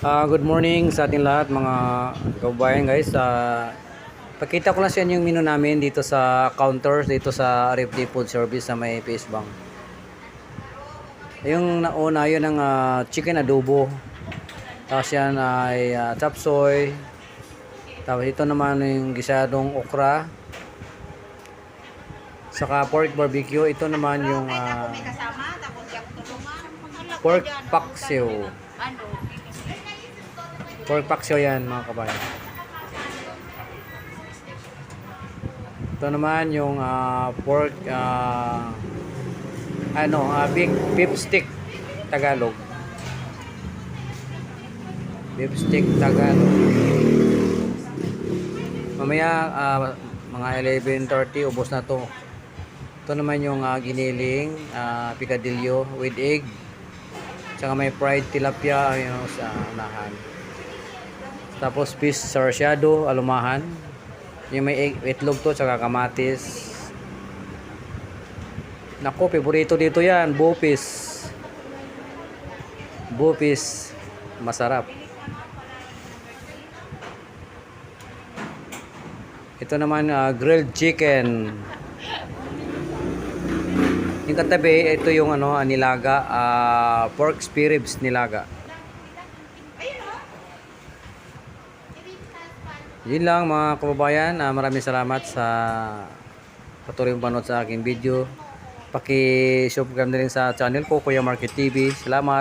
Good morning sa ating lahat mga kababayan guys. Pakita ko lang sa inyo yung menu namin dito sa counter dito sa RFD Food Service sa may PS Bank. Yung nauna yun ng chicken adobo. Tapos yan ay chop suey. Tapos ito naman yung gisadong okra. Saka pork barbecue. Ito naman yung pork paksiw. Pork paksiw yan mga kabayan. Ito naman yung pork beef stick Tagalog. Beef stick Tagalog. Mamaya mga 11:30 ubos na to. Ito naman yung giniling picadillo with egg. Tsaka may fried tilapia sa unahan. Tapos fish sarsyado, alumahan. Yung may itlog to, tsaka kamatis. Nako, paborito dito yan, bupis. Bupis, masarap. Ito naman, grilled chicken. Yung katabi, ito yung nilaga, pork spare ribs nilaga. Yun lang mga kababayan, maraming salamat sa patuloy mong panood sa aking video. Paki-subscribe na rin sa channel ko, Kuya Market TV. Salamat!